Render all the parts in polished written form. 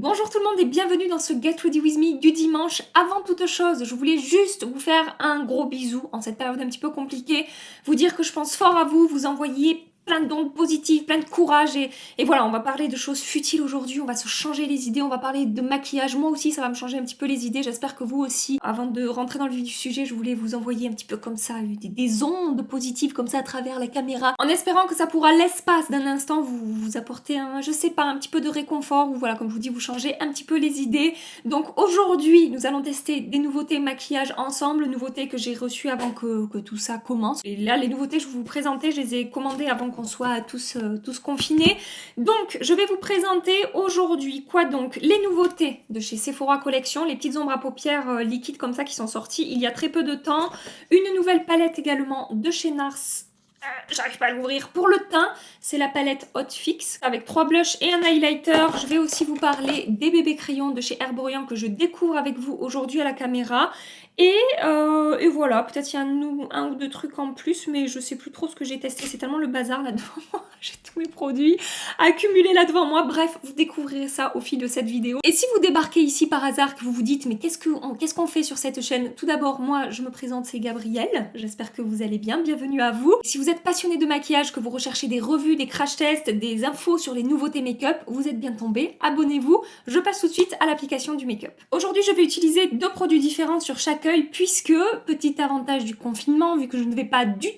Bonjour tout le monde et bienvenue dans ce Get Ready With Me du dimanche. Avant toute chose, je voulais juste vous faire un gros bisou en cette période un petit peu compliquée, vous dire que je pense fort à vous, vous envoyer plein d'ondes positives, plein de courage et voilà, on va parler de choses futiles aujourd'hui, on va se changer les idées, on va parler de maquillage, moi aussi ça va me changer un petit peu les idées, j'espère que vous aussi. Avant de rentrer dans le vif du sujet, je voulais vous envoyer un petit peu comme ça, des ondes positives comme ça à travers la caméra, en espérant que ça pourra l'espace d'un instant vous apporter je sais pas, un petit peu de réconfort, ou voilà, comme je vous dis, vous changer un petit peu les idées. Donc aujourd'hui, nous allons tester des nouveautés maquillage ensemble, nouveautés que j'ai reçues avant que tout ça commence. Et là, les nouveautés, je vais vous présenter, je les ai commandées avant qu'on soit tous confinés. Donc, je vais vous présenter aujourd'hui, quoi donc, les nouveautés de chez Sephora Collection, les petites ombres à paupières liquides comme ça qui sont sorties il y a très peu de temps. Une nouvelle palette également de chez NARS. J'arrive pas à l'ouvrir. Pour le teint, c'est la palette Hot Fix avec 3 blushs et un highlighter. Je vais aussi vous parler des bébés crayons de chez Herborian que je découvre avec vous aujourd'hui à la caméra. Et voilà, peut-être il y a un ou deux trucs en plus, mais je sais plus trop ce que j'ai testé. C'est tellement le bazar là devant moi. J'ai tous mes produits accumulés là devant moi. Bref, vous découvrirez ça au fil de cette vidéo. Et si vous débarquez ici par hasard, que vous vous dites mais qu'est-ce qu'on fait sur cette chaîne? Tout d'abord, moi je me présente, c'est Gabrielle. J'espère que vous allez bien. Bienvenue à vous. Si vous êtes passionné de maquillage, que vous recherchez des revues, des crash tests, des infos sur les nouveautés make-up, vous êtes bien tombé. Abonnez-vous. Je passe tout de suite à l'application du make-up. Aujourd'hui, je vais utiliser 2 produits différents sur chaque œil puisque, petit avantage du confinement, vu que je ne vais pas du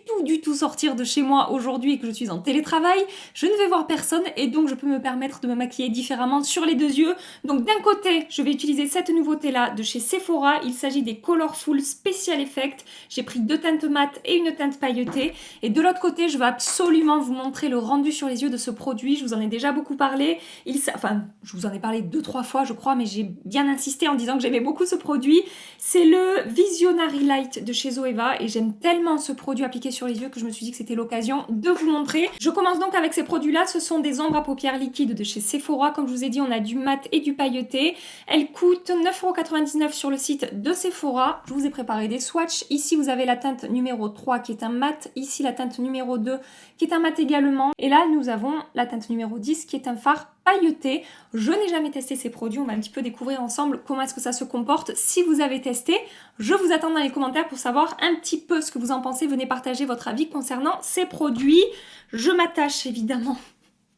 tout sortir de chez moi aujourd'hui et que je suis en télétravail, je ne vais voir personne et donc je peux me permettre de me maquiller différemment sur les 2 yeux. Donc d'un côté, je vais utiliser cette nouveauté-là de chez Sephora. Il s'agit des Colorful Special Effect. J'ai pris 2 teintes mates et une teinte pailletée. Et de l'autre côté, je veux absolument vous montrer le rendu sur les yeux de ce produit. Je vous en ai déjà beaucoup parlé. Je vous en ai parlé 2-3 fois, je crois, mais j'ai bien insisté en disant que j'aimais beaucoup ce produit. C'est le Visionary Light de chez Zoeva et j'aime tellement ce produit appliqué sur les yeux que je me suis dit que c'était l'occasion de vous montrer. Je commence donc avec ces produits-là. Ce sont des ombres à paupières liquides de chez Sephora. Comme je vous ai dit, on a du mat et du pailleté. Elles coûtent 9,99 € sur le site de Sephora. Je vous ai préparé des swatchs. Ici, vous avez la teinte numéro 3 qui est un mat. Ici, la teinte numéro 2 qui est un mat également. Et là, nous avons la teinte numéro 10 qui est un fard pailleté. Je n'ai jamais testé ces produits, on va un petit peu découvrir ensemble comment est-ce que ça se comporte. Si vous avez testé, je vous attends dans les commentaires pour savoir un petit peu ce que vous en pensez. Venez partager votre avis concernant ces produits. Je m'attache évidemment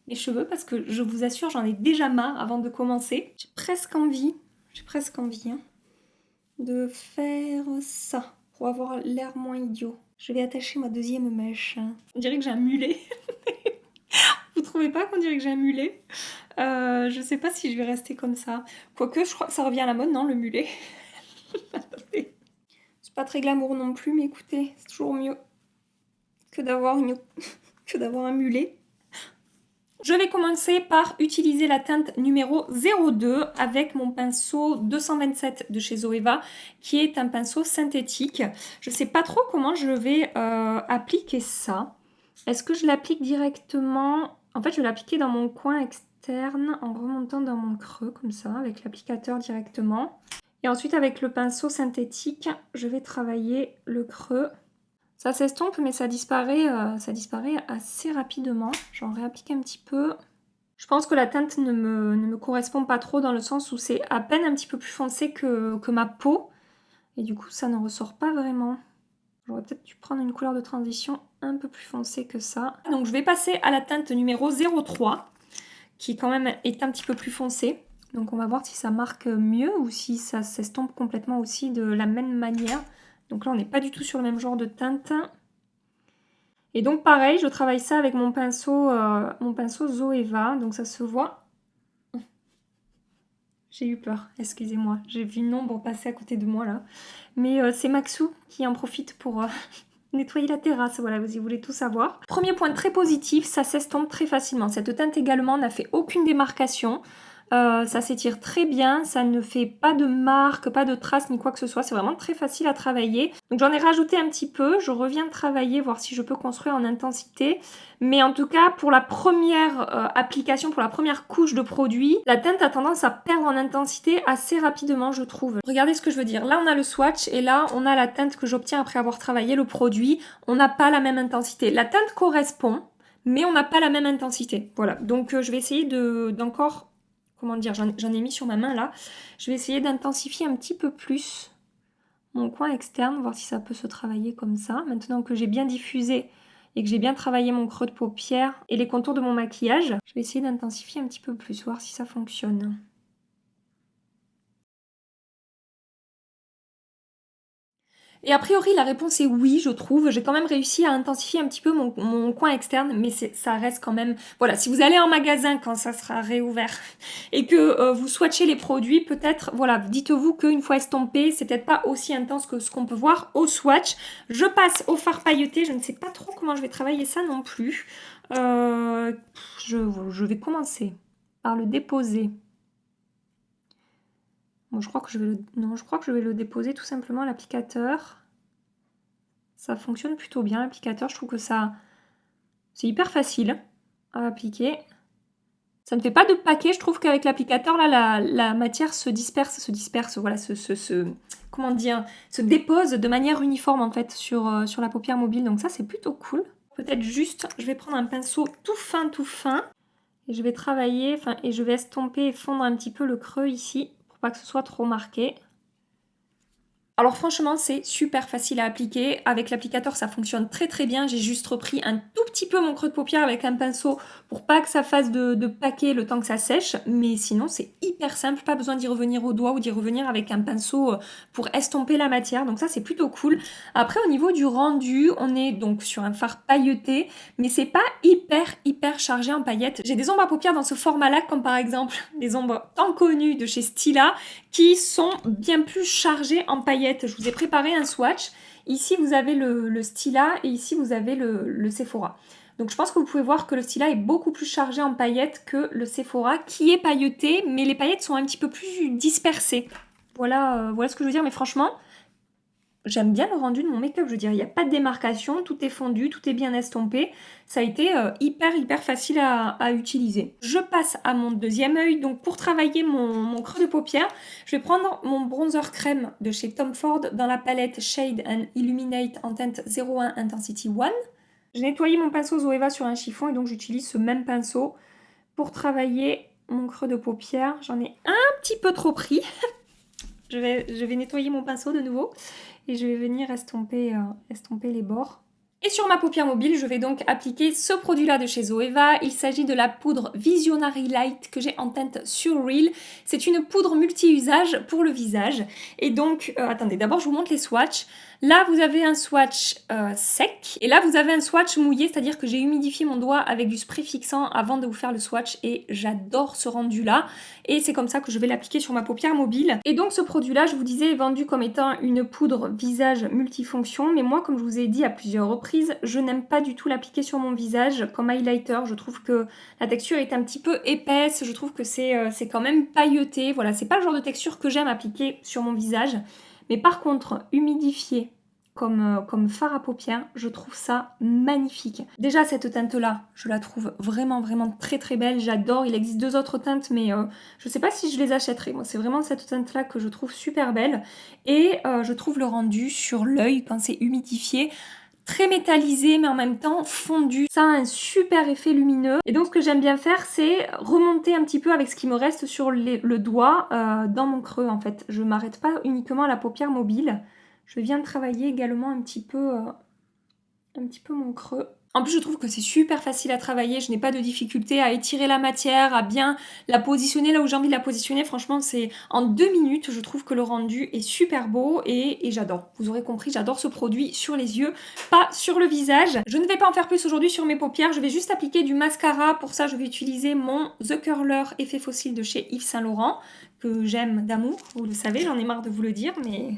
les cheveux parce que je vous assure, j'en ai déjà marre avant de commencer. J'ai presque envie de faire ça pour avoir l'air moins idiot. Je vais attacher ma deuxième mèche. On dirait que j'ai un mulet. Vous trouvez pas qu'on dirait que j'ai un mulet? Je sais pas si je vais rester comme ça. Quoique, je crois que ça revient à la mode, non, le mulet? C'est pas très glamour non plus, mais écoutez, c'est toujours mieux que d'avoir un mulet. Je vais commencer par utiliser la teinte numéro 02 avec mon pinceau 227 de chez Zoeva, qui est un pinceau synthétique. Je sais pas trop comment je vais appliquer ça. Est-ce que je l'applique directement? En fait, je vais l'appliquer dans mon coin externe en remontant dans mon creux, comme ça, avec l'applicateur directement. Et ensuite, avec le pinceau synthétique, je vais travailler le creux. Ça s'estompe, mais ça disparaît assez rapidement. J'en réapplique un petit peu. Je pense que la teinte ne me correspond pas trop dans le sens où c'est à peine un petit peu plus foncé que ma peau. Et du coup, ça ne ressort pas vraiment. J'aurais peut-être dû prendre une couleur de transition un peu plus foncée que ça. Donc je vais passer à la teinte numéro 03, qui quand même est un petit peu plus foncée. Donc on va voir si ça marque mieux ou si ça s'estompe complètement aussi de la même manière. Donc là on n'est pas du tout sur le même genre de teinte. Et donc pareil, je travaille ça avec mon pinceau Zoeva. Donc ça se voit. J'ai eu peur, excusez-moi. J'ai vu une ombre passer à côté de moi là. Mais c'est Maxou qui en profite pour nettoyer la terrasse. Voilà, vous y voulez tout savoir. Premier point très positif, ça s'estompe très facilement. Cette teinte également n'a fait aucune démarcation. Ça s'étire très bien, ça ne fait pas de marques, pas de traces ni quoi que ce soit, c'est vraiment très facile à travailler. Donc j'en ai rajouté un petit peu, je reviens travailler, voir si je peux construire en intensité. Mais en tout cas, pour la première application, pour la première couche de produit, la teinte a tendance à perdre en intensité assez rapidement, je trouve. Regardez ce que je veux dire. Là, on a le swatch et là, on a la teinte que j'obtiens après avoir travaillé le produit. On n'a pas la même intensité. La teinte correspond, mais on n'a pas la même intensité. Voilà, donc je vais essayer d'encore comment dire, j'en ai mis sur ma main là. Je vais essayer d'intensifier un petit peu plus mon coin externe, voir si ça peut se travailler comme ça. Maintenant que j'ai bien diffusé et que j'ai bien travaillé mon creux de paupière et les contours de mon maquillage, je vais essayer d'intensifier un petit peu plus, voir si ça fonctionne. Et a priori, la réponse est oui, je trouve. J'ai quand même réussi à intensifier un petit peu mon coin externe, mais ça reste quand même... Voilà, si vous allez en magasin quand ça sera réouvert et que vous swatchez les produits, peut-être, voilà, dites-vous qu'une fois estompé, c'est peut-être pas aussi intense que ce qu'on peut voir au swatch. Je passe au fard pailleté. Je ne sais pas trop comment je vais travailler ça non plus. Je vais commencer par le déposer. Bon, je crois que je vais le déposer tout simplement à l'applicateur. Ça fonctionne plutôt bien l'applicateur. Je trouve que c'est hyper facile à appliquer. Ça ne fait pas de paquet. Je trouve qu'avec l'applicateur, là, la matière se disperse, voilà, comment dire, se dépose de manière uniforme en fait sur la paupière mobile. Donc ça, c'est plutôt cool. Peut-être juste, je vais prendre un pinceau tout fin. Et je vais travailler, et je vais estomper et fondre un petit peu le creux ici, pour pas que ce soit trop marqué. Alors franchement, c'est super facile à appliquer. Avec l'applicateur, ça fonctionne très très bien. J'ai juste repris un tout petit peu mon creux de paupière avec un pinceau pour pas que ça fasse de paquet le temps que ça sèche. Mais sinon, c'est hyper simple. Pas besoin d'y revenir au doigt ou d'y revenir avec un pinceau pour estomper la matière. Donc ça, c'est plutôt cool. Après, au niveau du rendu, on est donc sur un fard pailleté, mais c'est pas hyper chargé en paillettes. J'ai des ombres à paupières dans ce format-là, comme par exemple les ombres tant connues de chez Stila, qui sont bien plus chargées en paillettes. Je vous ai préparé un swatch. Ici, vous avez le Stila et ici, vous avez le Sephora. Donc, je pense que vous pouvez voir que le Stila est beaucoup plus chargé en paillettes que le Sephora, qui est pailleté, mais les paillettes sont un petit peu plus dispersées. Voilà ce que je veux dire, mais franchement, j'aime bien le rendu de mon make-up. Je veux dire, il n'y a pas de démarcation, tout est fondu, tout est bien estompé. Ça a été hyper facile à utiliser. Je passe à mon deuxième œil. Donc pour travailler mon creux de paupière, je vais prendre mon bronzer crème de chez Tom Ford dans la palette Shade and Illuminate en teinte 01 Intensity 1. J'ai nettoyé mon pinceau Zoeva sur un chiffon et donc j'utilise ce même pinceau pour travailler mon creux de paupière. J'en ai un petit peu trop pris. Je vais nettoyer mon pinceau de nouveau et je vais venir estomper les bords. Et sur ma paupière mobile, je vais donc appliquer ce produit-là de chez Zoeva. Il s'agit de la poudre Visionary Light que j'ai en teinte Surreal. C'est une poudre multi-usage pour le visage. Et donc, attendez, d'abord je vous montre les swatchs. Là, vous avez un swatch sec. Et là, vous avez un swatch mouillé, c'est-à-dire que j'ai humidifié mon doigt avec du spray fixant avant de vous faire le swatch. Et j'adore ce rendu-là. Et c'est comme ça que je vais l'appliquer sur ma paupière mobile. Et donc, ce produit-là, je vous disais, est vendu comme étant une poudre visage multifonction. Mais moi, comme je vous ai dit à plusieurs reprises, je n'aime pas du tout l'appliquer sur mon visage comme highlighter. Je trouve que la texture est un petit peu épaisse. Je trouve que c'est quand même pailleté. Voilà, c'est pas le genre de texture que j'aime appliquer sur mon visage. Mais par contre, humidifié comme fard à paupières, je trouve ça magnifique. Déjà, cette teinte-là, je la trouve vraiment très belle. J'adore. Il existe deux autres teintes, mais je sais pas si je les achèterai. Moi, c'est vraiment cette teinte-là que je trouve super belle. Et je trouve le rendu sur l'œil, quand c'est humidifié, très métallisé, mais en même temps fondu. Ça a un super effet lumineux. Et donc, ce que j'aime bien faire, c'est remonter un petit peu avec ce qui me reste sur le doigt dans mon creux, en fait. Je m'arrête pas uniquement à la paupière mobile. Je viens de travailler également un petit peu mon creux. En plus, je trouve que c'est super facile à travailler. Je n'ai pas de difficulté à étirer la matière, à bien la positionner là où j'ai envie de la positionner. Franchement, c'est en 2 minutes. Je trouve que le rendu est super beau et j'adore. Vous aurez compris, j'adore ce produit sur les yeux, pas sur le visage. Je ne vais pas en faire plus aujourd'hui sur mes paupières. Je vais juste appliquer du mascara. Pour ça, je vais utiliser mon The Curler Effet Fossile de chez Yves Saint Laurent, que j'aime d'amour. Vous le savez, j'en ai marre de vous le dire, mais...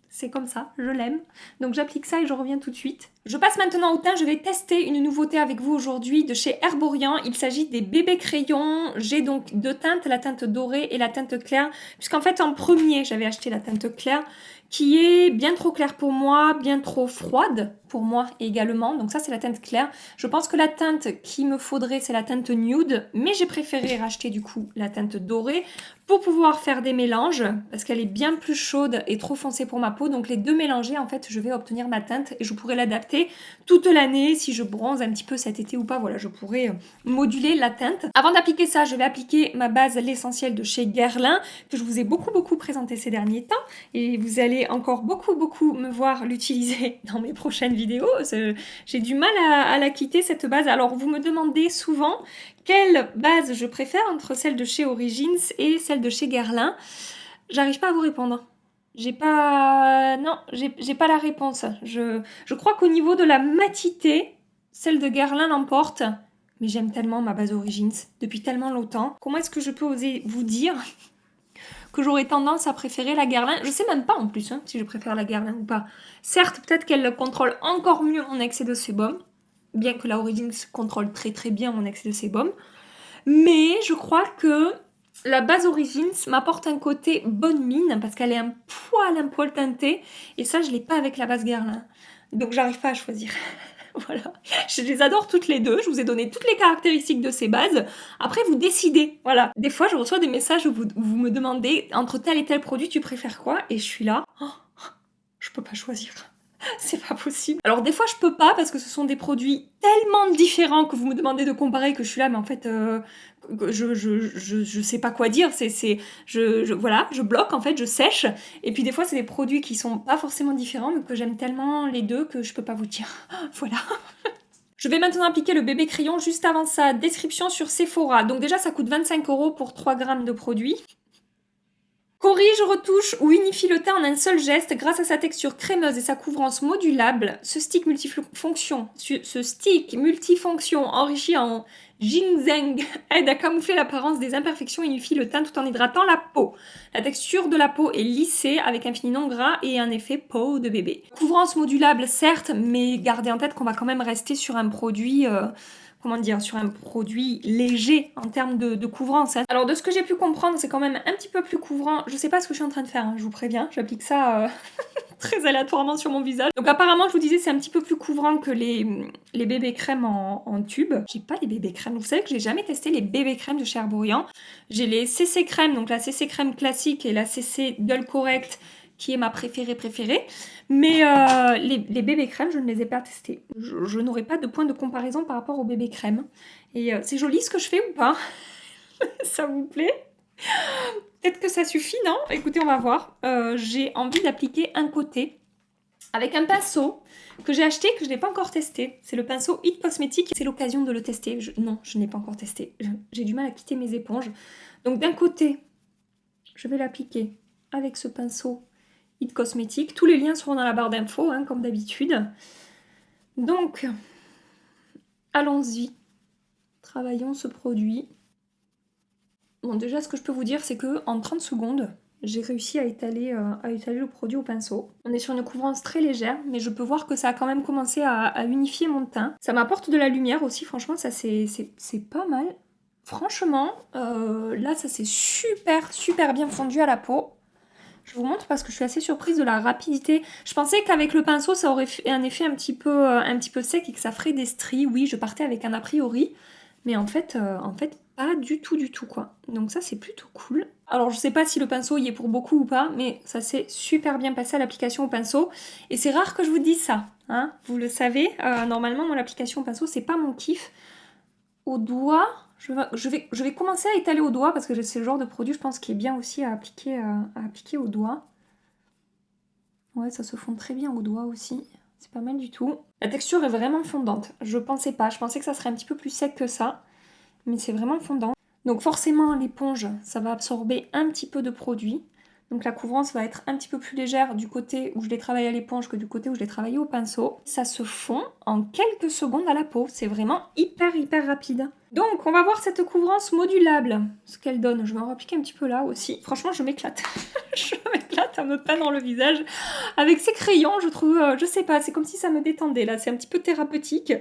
c'est comme ça, je l'aime. Donc j'applique ça et je reviens tout de suite. Je passe maintenant au teint. Je vais tester une nouveauté avec vous aujourd'hui de chez Herborian. Il s'agit des bébés crayons. J'ai donc deux teintes, la teinte dorée et la teinte claire. Puisqu'en fait, en premier, j'avais acheté la teinte claire qui est bien trop claire pour moi, bien trop froide pour moi également. Donc ça, c'est la teinte claire. Je pense que la teinte qu'il me faudrait, c'est la teinte nude. Mais j'ai préféré racheter du coup la teinte dorée pour pouvoir faire des mélanges. Parce qu'elle est bien plus chaude et trop foncée pour ma peau. Donc les deux mélangés, en fait, je vais obtenir ma teinte et je pourrai l'adapter s'adapter toute l'année. Si je bronze un petit peu cet été ou pas, voilà, je pourrais moduler la teinte. Avant d'appliquer ça, je vais appliquer ma base L'Essentiel de chez Guerlain, que je vous ai beaucoup présenté ces derniers temps. Et vous allez encore beaucoup me voir l'utiliser dans mes prochaines vidéos. J'ai du mal à la quitter, cette base. Alors, vous me demandez souvent quelle base je préfère entre celle de chez Origins et celle de chez Guerlain. J'arrive pas à vous répondre. J'ai pas... Non, j'ai pas la réponse. Je crois qu'au niveau de la matité, celle de Guerlain l'emporte. Mais j'aime tellement ma base Origins depuis tellement longtemps. Comment est-ce que je peux oser vous dire que j'aurais tendance à préférer la Guerlain? Je sais même pas en plus si je préfère la Guerlain ou pas. Certes, peut-être qu'elle contrôle encore mieux mon excès de sébum, bien que la Origins contrôle très bien mon excès de sébum. Mais je crois que la base Origins m'apporte un côté bonne mine parce qu'elle est un poil teintée et ça je l'ai pas avec la base Guerlain. Donc j'arrive pas à choisir. Voilà. Je les adore toutes les deux, je vous ai donné toutes les caractéristiques de ces bases. Après vous décidez. Voilà. Des fois je reçois des messages où vous me demandez entre tel et tel produit tu préfères quoi et je suis là. Oh, je peux pas choisir. C'est pas possible. Alors des fois je peux pas parce que ce sont des produits tellement différents que vous me demandez de comparer que je suis là mais en fait je sais pas quoi dire. Voilà, je bloque en fait, je sèche. Et puis des fois c'est des produits qui sont pas forcément différents mais que j'aime tellement les deux que je peux pas vous dire. Voilà. Je vais maintenant appliquer le bébé crayon juste avant sa description sur Sephora. Donc déjà ça coûte 25 € pour 3 grammes de produit. Corrige, retouche ou unifie le teint en un seul geste grâce à sa texture crémeuse et sa couvrance modulable. Ce stick multifonction enrichi en ginseng aide à camoufler l'apparence des imperfections et unifie le teint tout en hydratant la peau. La texture de la peau est lissée avec un fini non gras et un effet peau de bébé. Couvrance modulable certes, mais gardez en tête qu'on va quand même rester sur un produit... sur un produit léger en termes de couvrance. Alors de ce que j'ai pu comprendre, c'est quand même un petit peu plus couvrant. Je sais pas ce que je suis en train de faire, je vous préviens, j'applique ça très aléatoirement sur mon visage. Donc apparemment, je vous disais, c'est un petit peu plus couvrant que les bébés crèmes en tube. J'ai pas les bébés crèmes, vous savez que j'ai jamais testé les bébés crèmes de chez Herborian. J'ai les CC crèmes, donc la CC crème classique et la CC Dull Correct, qui est ma préférée. Mais les bébés crèmes, je ne les ai pas testés. Je n'aurai pas de point de comparaison par rapport aux bébés crèmes. Et c'est joli ce que je fais ou pas? Ça vous plaît? Peut-être que ça suffit, non? Écoutez, on va voir. J'ai envie d'appliquer un côté avec un pinceau que j'ai acheté, que je n'ai pas encore testé. C'est le pinceau It Cosmetics. C'est l'occasion de le tester. Non, je n'ai pas encore testé. J'ai du mal à quitter mes éponges. Donc d'un côté, je vais l'appliquer avec ce pinceau It Cosmetics. Tous les liens seront dans la barre d'infos, comme d'habitude. Donc, allons-y. Travaillons ce produit. Bon, déjà, ce que je peux vous dire, c'est que en 30 secondes, j'ai réussi à étaler le produit au pinceau. On est sur une couvrance très légère, mais je peux voir que ça a quand même commencé à unifier mon teint. Ça m'apporte de la lumière aussi, franchement, ça c'est pas mal. Franchement, là, ça s'est super bien fondu à la peau. Je vous montre parce que je suis assez surprise de la rapidité. Je pensais qu'avec le pinceau, ça aurait fait un effet un petit peu sec et que ça ferait des stries. Oui, je partais avec un a priori, mais en fait pas du tout quoi. Donc ça, c'est plutôt cool. Alors, je sais pas si le pinceau y est pour beaucoup ou pas, mais ça s'est super bien passé à l'application au pinceau. Et c'est rare que je vous dise ça, vous le savez. Normalement, moi, l'application au pinceau, c'est pas mon kiff. Au doigt... Je vais commencer à étaler au doigt parce que c'est le genre de produit, je pense, qui est bien aussi à appliquer au doigt. Ouais, ça se fond très bien au doigt aussi. C'est pas mal du tout. La texture est vraiment fondante. Je pensais pas. Je pensais que ça serait un petit peu plus sec que ça. Mais c'est vraiment fondant. Donc forcément, l'éponge, ça va absorber un petit peu de produit. Donc la couvrance va être un petit peu plus légère du côté où je l'ai travaillé à l'éponge que du côté où je l'ai travaillé au pinceau. Ça se fond en quelques secondes à la peau. C'est vraiment hyper rapide. Donc on va voir cette couvrance modulable, ce qu'elle donne. Je vais en appliquer un petit peu là aussi. Franchement, je m'éclate. Je m'éclate à me peindre dans le visage. Avec ces crayons, je trouve, je sais pas, c'est comme si ça me détendait là. C'est un petit peu thérapeutique.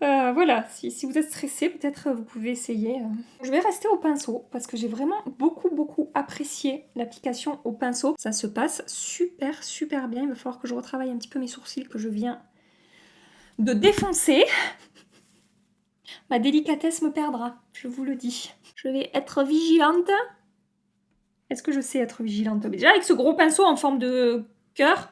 Voilà, si vous êtes stressé, peut-être vous pouvez essayer. Je vais rester au pinceau parce que j'ai vraiment beaucoup apprécié l'application au pinceau. Ça se passe super bien. Il va falloir que je retravaille un petit peu mes sourcils que je viens de défoncer. Ma délicatesse me perdra, je vous le dis. Je vais être vigilante. Est-ce que je sais être vigilante? Déjà avec ce gros pinceau en forme de cœur,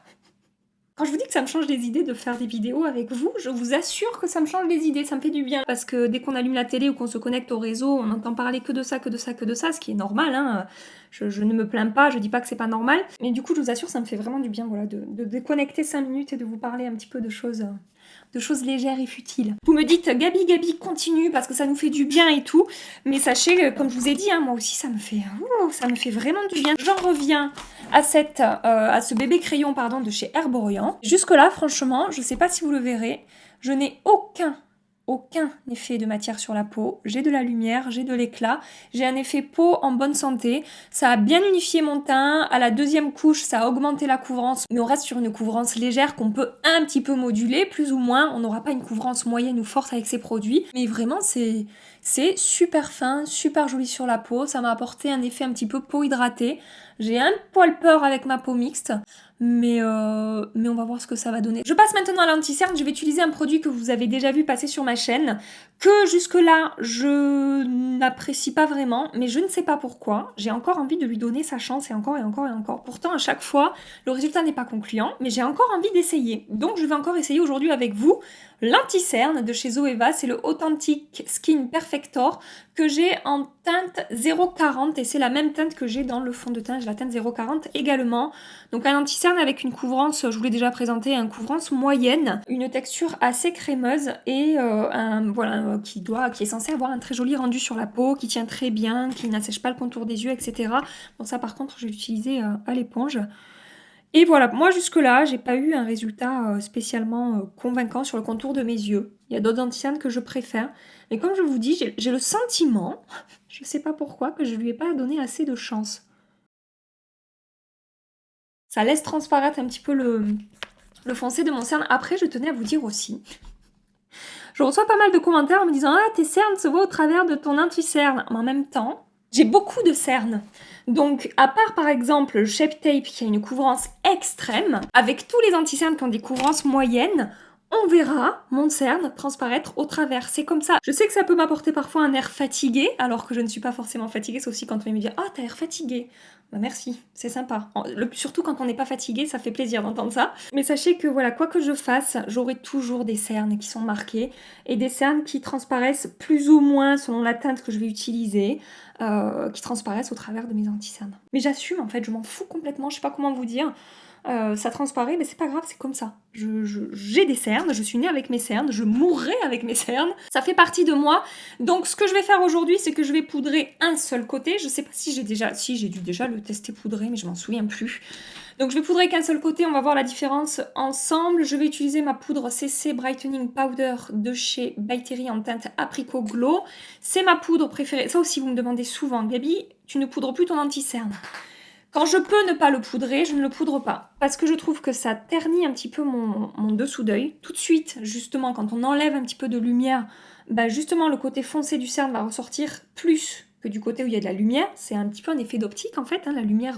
Quand je vous dis que ça me change les idées de faire des vidéos avec vous, je vous assure que ça me change les idées, ça me fait du bien. Parce que dès qu'on allume la télé ou qu'on se connecte au réseau, on entend parler que de ça, que de ça, que de ça, ce qui est normal, hein. Je ne me plains pas, je dis pas que c'est pas normal. Mais du coup, je vous assure, ça me fait vraiment du bien, voilà, de déconnecter 5 minutes et de vous parler un petit peu de choses légères et futiles. Vous me dites, Gabi, continue, parce que ça nous fait du bien et tout. Mais sachez, comme je vous ai dit, hein, moi aussi, ça me fait vraiment du bien. J'en reviens à ce bébé crayon pardon, de chez Herborian. Jusque-là, franchement, je sais pas si vous le verrez, je n'ai aucun effet de matière sur la peau. J'ai de la lumière, j'ai de l'éclat, j'ai un effet peau en bonne santé. Ça a bien unifié mon teint. À la deuxième couche, ça a augmenté la couvrance, mais on reste sur une couvrance légère qu'on peut un petit peu moduler, plus ou moins. On n'aura pas une couvrance moyenne ou forte avec ces produits, mais vraiment c'est super fin, super joli sur la peau. Ça m'a apporté un effet un petit peu peau hydratée. J'ai un poil peur avec ma peau mixte, mais on va voir ce que ça va donner. Je passe maintenant à l'anti-cerne. Je vais utiliser un produit que vous avez déjà vu passer sur ma chaîne, que jusque-là, je n'apprécie pas vraiment, mais je ne sais pas pourquoi. J'ai encore envie de lui donner sa chance, et encore et encore et encore. Pourtant, à chaque fois, le résultat n'est pas concluant, mais j'ai encore envie d'essayer. Donc, je vais encore essayer aujourd'hui avec vous l'anti-cerne de chez Zoeva. C'est le Authentic Skin Perfector que j'ai en teinte 0,40 et c'est la même teinte que j'ai dans le fond de teint. J'ai la teinte 0,40 également. Donc un anti-cerne avec une couvrance, je vous l'ai déjà présenté, une couvrance moyenne, une texture assez crémeuse et qui est censé avoir un très joli rendu sur la peau, qui tient très bien, qui n'assèche pas le contour des yeux, etc. Bon ça par contre je vais l'utiliser à l'éponge. Et voilà, moi jusque-là, j'ai pas eu un résultat spécialement convaincant sur le contour de mes yeux. Il y a d'autres anti-cernes que je préfère. Mais comme je vous dis, j'ai le sentiment, je sais pas pourquoi, que je lui ai pas donné assez de chance. Ça laisse transparaître un petit peu le foncé de mon cerne. Après, je tenais à vous dire aussi, je reçois pas mal de commentaires en me disant « Ah, tes cernes se voient au travers de ton anti-cerne ». Mais en même temps, j'ai beaucoup de cernes. Donc, à part par exemple le Shape Tape qui a une couvrance extrême, avec tous les anti-cernes qui ont des couvrances moyennes, on verra mon cerne transparaître au travers. C'est comme ça. Je sais que ça peut m'apporter parfois un air fatigué, alors que je ne suis pas forcément fatiguée, sauf si quand on vient me dire « Ah, t'as l'air fatiguée ». Bah merci, c'est sympa. Surtout quand on n'est pas fatigué, ça fait plaisir d'entendre ça. Mais sachez que voilà, quoi que je fasse, j'aurai toujours des cernes qui sont marquées et des cernes qui transparaissent plus ou moins selon la teinte que je vais utiliser, qui transparaissent au travers de mes anti-cernes. Mais j'assume en fait, je m'en fous complètement, je sais pas comment vous dire. Ça transparaît, mais c'est pas grave, c'est comme ça. J'ai des cernes, je suis née avec mes cernes, je mourrai avec mes cernes, ça fait partie de moi. Donc ce que je vais faire aujourd'hui, c'est que je vais poudrer un seul côté. Je sais pas si j'ai dû déjà le tester poudré, mais je m'en souviens plus. Donc je vais poudrer qu'un seul côté, on va voir la différence ensemble. Je vais utiliser ma poudre CC Brightening Powder de chez By Terry en teinte Apricot Glow. C'est ma poudre préférée. Ça aussi, vous me demandez souvent, Gabi, tu ne poudres plus ton anti-cerne. Quand je peux ne pas le poudrer, je ne le poudre pas. Parce que je trouve que ça ternit un petit peu mon dessous d'œil. Tout de suite, justement, quand on enlève un petit peu de lumière, bah justement, le côté foncé du cerne va ressortir plus que du côté où il y a de la lumière. C'est un petit peu un effet d'optique, en fait. Hein. La lumière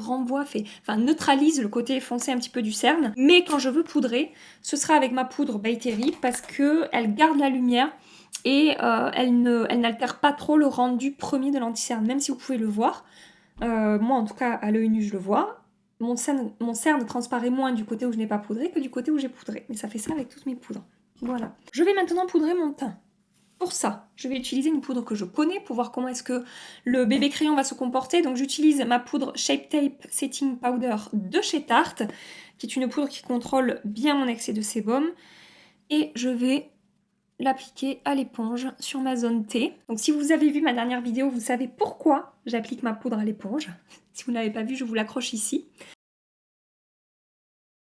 neutralise le côté foncé un petit peu du cerne. Mais quand je veux poudrer, ce sera avec ma poudre By Terry parce qu'elle garde la lumière et elle n'altère pas trop le rendu premier de l'anti-cerne, même si vous pouvez le voir. Moi, en tout cas, à l'œil nu, je le vois. Mon cerne transparaît moins du côté où je n'ai pas poudré que du côté où j'ai poudré. Mais ça fait ça avec toutes mes poudres. Voilà. Je vais maintenant poudrer mon teint. Pour ça, je vais utiliser une poudre que je connais pour voir comment est-ce que le bébé crayon va se comporter. Donc j'utilise ma poudre Shape Tape Setting Powder de chez Tarte, qui est une poudre qui contrôle bien mon excès de sébum. Et je vais l'appliquer à l'éponge sur ma zone T. Donc si vous avez vu ma dernière vidéo, vous savez pourquoi j'applique ma poudre à l'éponge. Si vous ne l'avez pas vu, je vous l'accroche ici.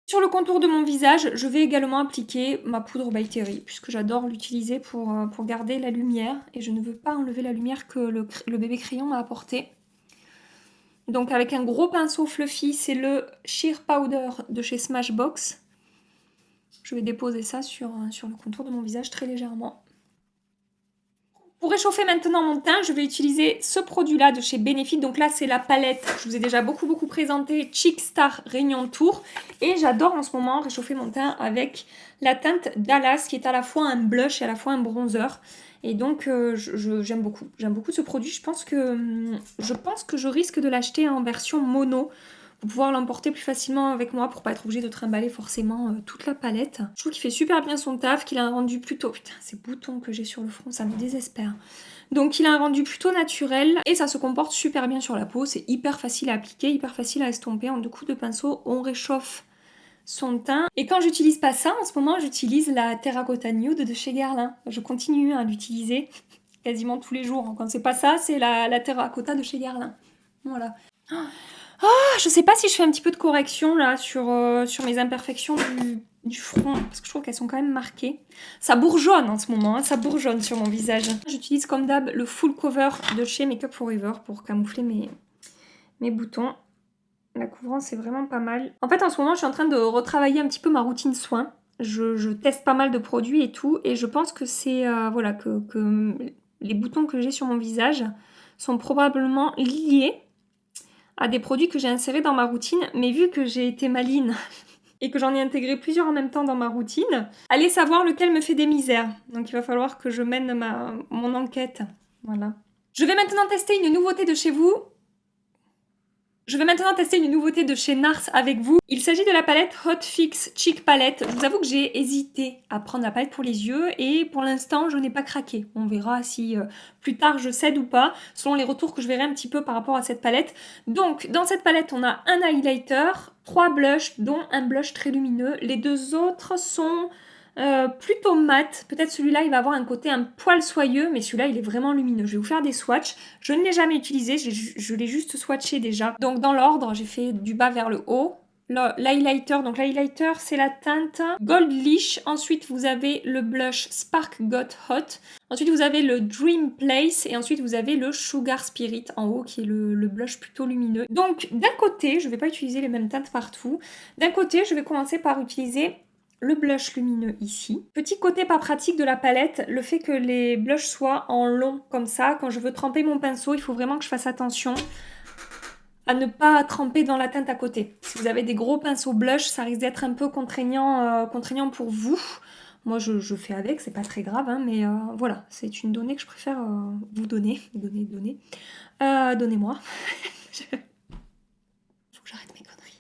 Sur le contour de mon visage, je vais également appliquer ma poudre By Terry, puisque j'adore l'utiliser pour garder la lumière, et je ne veux pas enlever la lumière que le bébé crayon m'a apporté. Donc avec un gros pinceau fluffy, c'est le Sheer Powder de chez Smashbox. Je vais déposer ça sur le contour de mon visage très légèrement. Pour réchauffer maintenant mon teint, je vais utiliser ce produit-là de chez Benefit. Donc là, c'est la palette, je vous ai déjà beaucoup présenté, Cheek Star Réunion Tour. Et j'adore en ce moment réchauffer mon teint avec la teinte Dallas, qui est à la fois un blush et à la fois un bronzer. Et donc, j'aime beaucoup ce produit. Je pense que je risque de l'acheter en version mono pouvoir l'emporter plus facilement avec moi pour pas être obligée de trimballer forcément toute la palette. Je trouve qu'il fait super bien son taf, qu'il a un rendu plutôt... Putain, ces boutons que j'ai sur le front, ça me désespère. Donc il a un rendu plutôt naturel et ça se comporte super bien sur la peau. C'est hyper facile à appliquer, hyper facile à estomper. En 2 coups de pinceau, on réchauffe son teint. Et quand j'utilise pas ça, en ce moment, j'utilise la Terracotta Nude de chez Guerlain. Je continue à l'utiliser quasiment tous les jours. Quand c'est pas ça, c'est la Terracotta de chez Guerlain. Voilà. Je sais pas si je fais un petit peu de correction là sur mes imperfections du front, parce que je trouve qu'elles sont quand même marquées. Ça bourgeonne en ce moment, hein, ça bourgeonne sur mon visage. J'utilise comme d'hab le full cover de chez Make Up Forever pour camoufler mes boutons. La couvrance est vraiment pas mal. En fait, en ce moment, je suis en train de retravailler un petit peu ma routine soin. Je teste pas mal de produits et tout, et je pense que c'est voilà, que les boutons que j'ai sur mon visage sont probablement liés à des produits que j'ai insérés dans ma routine, mais vu que j'ai été maline et que j'en ai intégré plusieurs en même temps dans ma routine, allez savoir lequel me fait des misères. Donc il va falloir que je mène mon enquête. Voilà. Je vais maintenant tester une nouveauté de chez vous. Je vais maintenant tester une nouveauté de chez NARS avec vous. Il s'agit de la palette Hot Fix Cheek Palette. Je vous avoue que j'ai hésité à prendre la palette pour les yeux et pour l'instant je n'ai pas craqué. On verra si plus tard je cède ou pas, selon les retours que je verrai un petit peu par rapport à cette palette. Donc dans cette palette on a un highlighter, 3 blushs dont un blush très lumineux. Les 2 autres sont... plutôt mat, peut-être celui-là il va avoir un côté un poil soyeux, mais celui-là il est vraiment lumineux. Je vais vous faire des swatchs, je ne l'ai jamais utilisé, je l'ai juste swatché déjà. Donc dans l'ordre, j'ai fait du bas vers le haut. L'highlighter, donc l'highlighter c'est la teinte Goldlish, ensuite vous avez le blush Spark Got Hot, ensuite vous avez le Dream Place et ensuite vous avez le Sugar Spirit en haut qui est le blush plutôt lumineux. Donc d'un côté, je ne vais pas utiliser les mêmes teintes partout, d'un côté je vais commencer par utiliser le blush lumineux ici. Petit côté pas pratique de la palette, le fait que les blushs soient en long comme ça. Quand je veux tremper mon pinceau, il faut vraiment que je fasse attention à ne pas tremper dans la teinte à côté. Si vous avez des gros pinceaux blush, ça risque d'être un peu contraignant pour vous. Moi, je fais avec, c'est pas très grave, hein, mais voilà, c'est une donnée que je préfère vous donner. Donnez-moi. Faut que j'arrête mes conneries.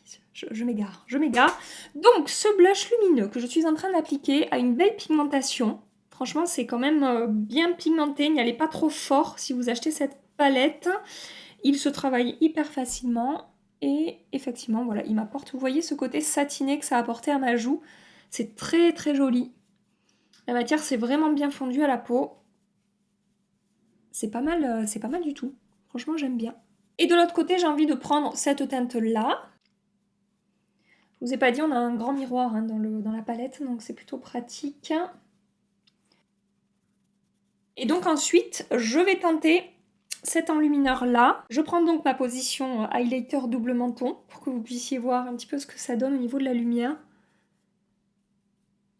Je m'égare. Donc, ce blush lumineux que je suis en train d'appliquer a une belle pigmentation. Franchement, c'est quand même bien pigmenté. N'y allez pas trop fort si vous achetez cette palette. Il se travaille hyper facilement. Et effectivement, voilà, il m'apporte, vous voyez ce côté satiné que ça a apporté à ma joue. C'est très très joli. La matière s'est vraiment bien fondue à la peau. C'est pas mal du tout. Franchement, j'aime bien. Et de l'autre côté, j'ai envie de prendre cette teinte-là. Je vous ai pas dit, on a un grand miroir hein, dans la palette, donc c'est plutôt pratique. Et donc ensuite, je vais tenter cet enlumineur là. Je prends donc ma position highlighter double menton pour que vous puissiez voir un petit peu ce que ça donne au niveau de la lumière.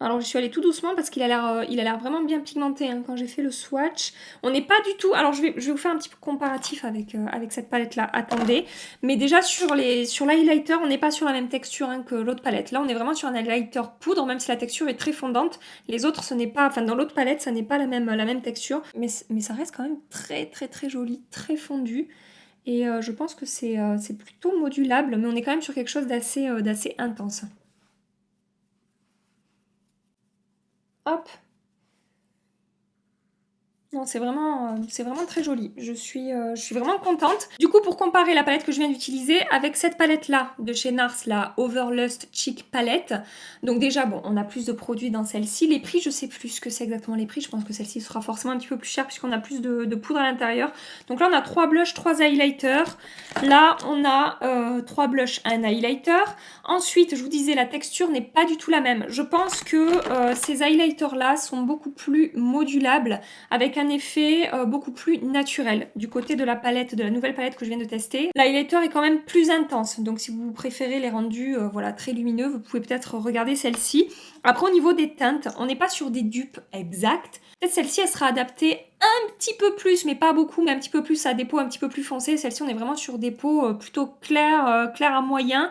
Alors je suis allée tout doucement parce qu'il a l'air vraiment bien pigmenté hein, quand j'ai fait le swatch. On n'est pas du tout... Alors je vais vous faire un petit peu comparatif avec cette palette là, attendez. Mais déjà sur l'highlighter, on n'est pas sur la même texture hein, que l'autre palette. Là on est vraiment sur un highlighter poudre, même si la texture est très fondante. Les autres, ce n'est pas... Enfin dans l'autre palette, ça n'est pas la même texture. Mais ça reste quand même très très très joli, très fondu. Et je pense que c'est plutôt modulable, mais on est quand même sur quelque chose d'assez intense. Hop. Non, c'est vraiment très joli. Je suis vraiment contente. Du coup, pour comparer la palette que je viens d'utiliser avec cette palette-là de chez NARS, la Overlust Cheek Palette. Donc déjà, bon, on a plus de produits dans celle-ci. Les prix, je sais plus ce que c'est exactement les prix. Je pense que celle-ci sera forcément un petit peu plus chère puisqu'on a plus de poudre à l'intérieur. Donc là, on a 3 blushs, 3 highlighters. Là, on a 3 blushs, un highlighter. Ensuite, je vous disais, la texture n'est pas du tout la même. Je pense que ces highlighters-là sont beaucoup plus modulables avec un effet beaucoup plus naturel du côté de la palette, de la nouvelle palette que je viens de tester. L'highlighter est quand même plus intense, donc si vous préférez les rendus voilà, très lumineux, vous pouvez peut-être regarder celle-ci. Après au niveau des teintes, on n'est pas sur des dupes exactes. Peut-être celle-ci elle sera adaptée un petit peu plus, mais pas beaucoup, mais un petit peu plus à des peaux un petit peu plus foncées. Celle-ci on est vraiment sur des peaux plutôt claires à moyen.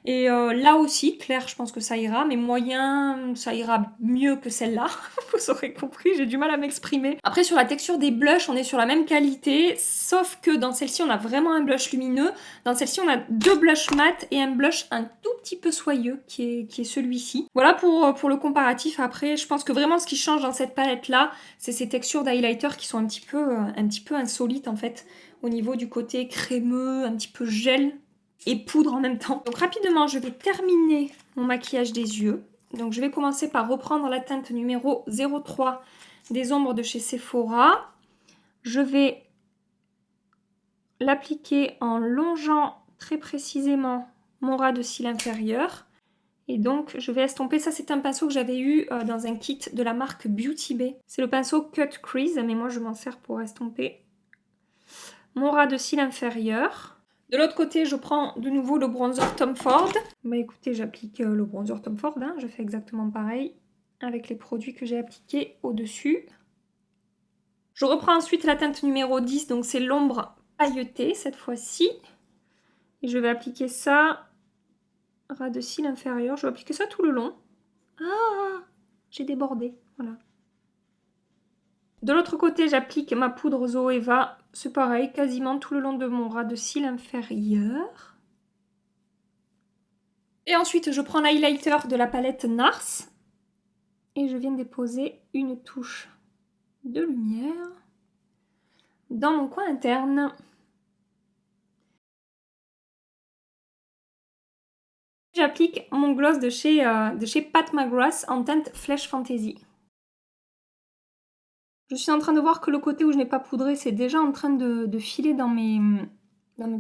Et là aussi, clair, je pense que ça ira, mais moyen, ça ira mieux que celle-là. Vous aurez compris, j'ai du mal à m'exprimer. Après, sur la texture des blushs, on est sur la même qualité, sauf que dans celle-ci, on a vraiment un blush lumineux. Dans celle-ci, on a 2 blushs mat et un blush un tout petit peu soyeux, qui est celui-ci. Voilà pour le comparatif. Après, je pense que vraiment, ce qui change dans cette palette-là, c'est ces textures d'highlighter qui sont un petit peu insolites, en fait, au niveau du côté crémeux, un petit peu gel et poudre en même temps. Donc rapidement, je vais terminer mon maquillage des yeux. Donc je vais commencer par reprendre la teinte numéro 03 des ombres de chez Sephora. Je vais l'appliquer en longeant très précisément mon ras de cils inférieur. Et donc je vais estomper, ça c'est un pinceau que j'avais eu dans un kit de la marque Beauty Bay. C'est le pinceau Cut Crease, mais moi je m'en sers pour estomper mon ras de cils inférieur. De l'autre côté, je prends de nouveau le bronzer Tom Ford. Bah écoutez, j'applique le bronzer Tom Ford, hein. Je fais exactement pareil avec les produits que j'ai appliqués au-dessus. Je reprends ensuite la teinte numéro 10, donc c'est l'ombre pailletée cette fois-ci. Et je vais appliquer ça, ras de cils inférieur, je vais appliquer ça tout le long. Ah, j'ai débordé, voilà. De l'autre côté, j'applique ma poudre Zoeva. C'est pareil, quasiment tout le long de mon ras de cils inférieur. Et ensuite, je prends l'highlighter de la palette NARS. Et je viens déposer une touche de lumière dans mon coin interne. J'applique mon gloss de chez Pat McGrath en teinte Flesh Fantasy. Je suis en train de voir que le côté où je n'ai pas poudré, c'est déjà en train de filer dans mes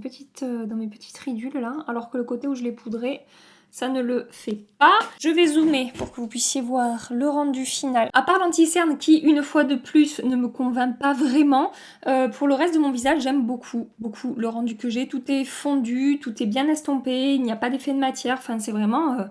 petites ridules là, alors que le côté où je l'ai poudré, ça ne le fait pas. Je vais zoomer pour que vous puissiez voir le rendu final. À part l'anti-cerne qui, une fois de plus, ne me convainc pas vraiment, pour le reste de mon visage, j'aime beaucoup le rendu que j'ai. Tout est fondu, tout est bien estompé, il n'y a pas d'effet de matière, enfin c'est vraiment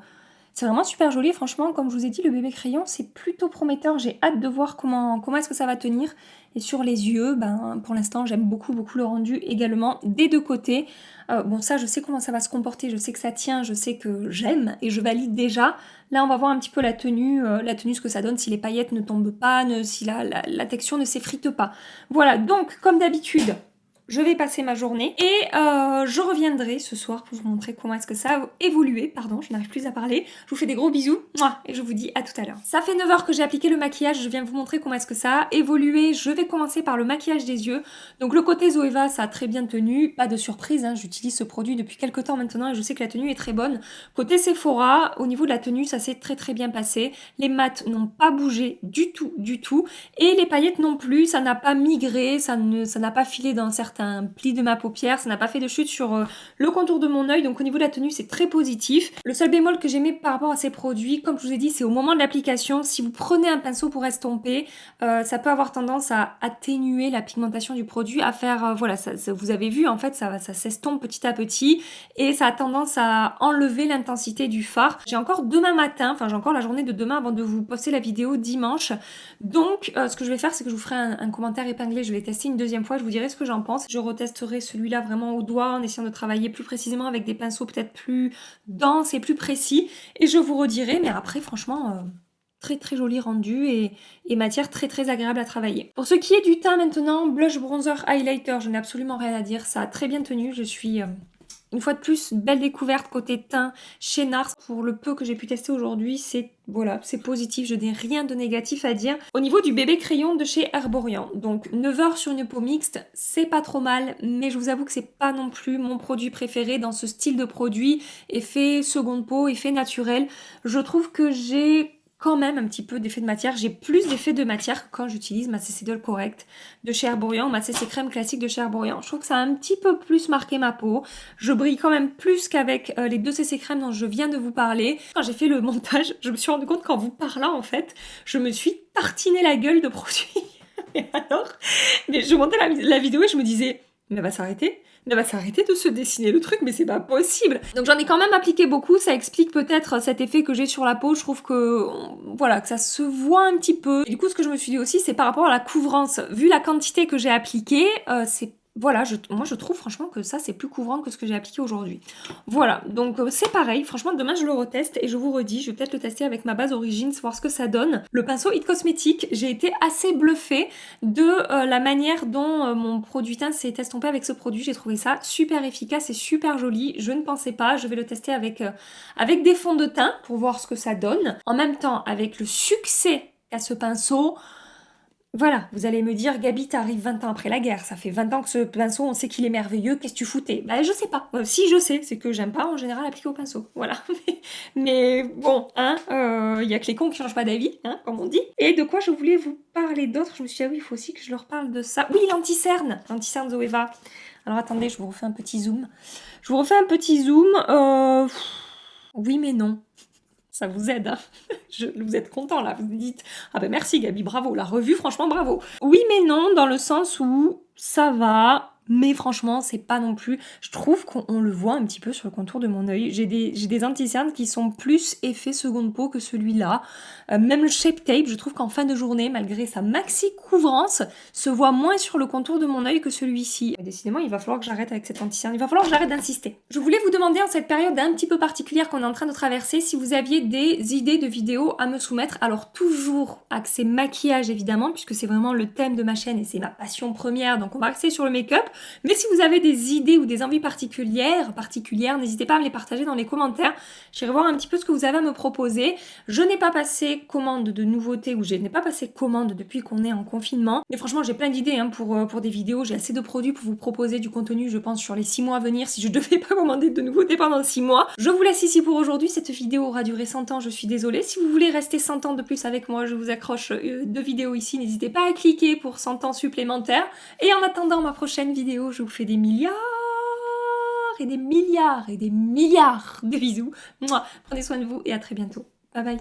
super joli. Franchement, comme je vous ai dit, le bébé crayon, c'est plutôt prometteur. J'ai hâte de voir comment est-ce que ça va tenir. Et sur les yeux, ben, pour l'instant, j'aime beaucoup le rendu également des deux côtés. Bon, ça, je sais comment ça va se comporter. Je sais que ça tient, je sais que j'aime et je valide déjà. Là, on va voir un petit peu la tenue, ce que ça donne, si les paillettes ne tombent pas, si la texture ne s'effrite pas. Voilà, donc, comme d'habitude, je vais passer ma journée et je reviendrai ce soir pour vous montrer comment est-ce que ça a évolué. Pardon, je n'arrive plus à parler. Je vous fais des gros bisous et je vous dis à tout à l'heure. Ça fait 9 heures que j'ai appliqué le maquillage. Je viens vous montrer comment est-ce que ça a évolué. Je vais commencer par le maquillage des yeux. Donc le côté Zoeva, ça a très bien tenu. Pas de surprise, hein. J'utilise ce produit depuis quelques temps maintenant et je sais que la tenue est très bonne. Côté Sephora, au niveau de la tenue, ça s'est très bien passé. Les mattes n'ont pas bougé du tout. Et les paillettes non plus. Ça n'a pas migré, ça n'a pas filé dans certains pli de ma paupière, ça n'a pas fait de chute sur le contour de mon œil, donc au niveau de la tenue c'est très positif. Le seul bémol que j'aimais par rapport à ces produits, comme je vous ai dit, c'est au moment de l'application. Si vous prenez un pinceau pour estomper, ça peut avoir tendance à atténuer la pigmentation du produit, à faire, voilà, vous avez vu en fait, ça s'estompe petit à petit et ça a tendance à enlever l'intensité du fard. J'ai encore demain matin, enfin j'ai encore la journée de demain avant de vous poster la vidéo dimanche, donc ce que je vais faire, c'est que je vous ferai un commentaire épinglé, je vais tester une deuxième fois, je vous dirai ce que j'en pense. Je retesterai celui-là vraiment au doigt en essayant de travailler plus précisément avec des pinceaux peut-être plus denses et plus précis. Et je vous redirai, mais après franchement, très joli rendu et matière très agréable à travailler. Pour ce qui est du teint maintenant, blush, bronzer, highlighter, je n'ai absolument rien à dire. Ça a très bien tenu, je suis... Une fois de plus, belle découverte côté teint chez NARS. Pour le peu que j'ai pu tester aujourd'hui, c'est positif, je n'ai rien de négatif à dire. Au niveau du bébé crayon de chez Herborian, donc 9 heures sur une peau mixte, c'est pas trop mal, mais je vous avoue que c'est pas non plus mon produit préféré dans ce style de produit, effet seconde peau, effet naturel. Je trouve que j'ai quand même un petit peu d'effet de matière. J'ai plus d'effet de matière que quand j'utilise ma CC Doll Correct de chez Herborian, ma CC Crème classique de chez Herborian. Je trouve que ça a un petit peu plus marqué ma peau. Je brille quand même plus qu'avec les 2 CC Crème dont je viens de vous parler. Quand j'ai fait le montage, je me suis rendu compte qu'en vous parlant, en fait, je me suis tartiné la gueule de produits. Et alors, mais je montais la vidéo et je me disais, mais elle va s'arrêter. Elle va s'arrêter de se dessiner le truc, mais c'est pas possible. Donc j'en ai quand même appliqué beaucoup, ça explique peut-être cet effet que j'ai sur la peau. Je trouve que, voilà, que ça se voit un petit peu. Et du coup, ce que je me suis dit aussi, c'est par rapport à la couvrance. Vu la quantité que j'ai appliquée, c'est voilà, moi je trouve franchement que ça c'est plus couvrant que ce que j'ai appliqué aujourd'hui. Voilà, donc c'est pareil, franchement demain je le reteste et je vous redis, je vais peut-être le tester avec ma base Origins, voir ce que ça donne. Le pinceau It Cosmetics, j'ai été assez bluffée de la manière dont mon produit teint s'est estompé avec ce produit. J'ai trouvé ça super efficace et super joli, je ne pensais pas. Je vais le tester avec des fonds de teint pour voir ce que ça donne. En même temps, avec le succès qu'a ce pinceau, voilà, vous allez me dire, Gabi, t'arrives 20 ans après la guerre, ça fait 20 ans que ce pinceau, on sait qu'il est merveilleux, qu'est-ce que tu foutais? Bah je sais pas, si je sais, c'est que j'aime pas en général appliquer au pinceau, voilà. Mais bon, hein, y a que les cons qui changent pas d'avis, hein, comme on dit. Et de quoi je voulais vous parler d'autre? Je me suis dit, ah oui, il faut aussi que je leur parle de ça. Oui, l'anti-cerne Zoeva. Alors attendez, je vous refais un petit zoom. Oui mais non. Ça vous aide, hein. Vous êtes content là, vous vous dites « Ah ben merci Gabi, bravo, la revue, franchement bravo ». Oui mais non, dans le sens où ça va, mais franchement c'est pas non plus... Je trouve qu'on le voit un petit peu sur le contour de mon œil. J'ai des anti-cernes qui sont plus effet seconde peau que celui-là. Même le Shape Tape, je trouve qu'en fin de journée, malgré sa maxi couvrance, se voit moins sur le contour de mon œil que celui-ci. Décidément, il va falloir que j'arrête avec cette anti-cerne, il va falloir que j'arrête d'insister. Je voulais vous demander en cette période un petit peu particulière qu'on est en train de traverser, si vous aviez des idées de vidéos à me soumettre. Alors toujours axé maquillage évidemment, puisque c'est vraiment le thème de ma chaîne et c'est ma passion première, donc on va axer sur le make-up. Mais si vous avez des idées ou des envies particulières, n'hésitez pas à me les partager dans les commentaires. J'irai voir un petit peu ce que vous avez à me proposer. Je n'ai pas passé commande de nouveautés, ou je n'ai pas passé commande depuis qu'on est en confinement. Mais franchement, j'ai plein d'idées hein, pour des vidéos. J'ai assez de produits pour vous proposer du contenu, je pense, sur les 6 mois à venir, si je devais pas commander de nouveautés pendant 6 mois. Je vous laisse ici pour aujourd'hui. Cette vidéo aura duré 100 ans, je suis désolée. Si vous voulez rester 100 ans de plus avec moi, je vous accroche 2 vidéos ici. N'hésitez pas à cliquer pour 100 ans supplémentaires. Et en attendant ma prochaine vidéo, je vous fais des milliards et des milliards et des milliards de bisous. Mouah. Prenez soin de vous et à très bientôt. Bye bye.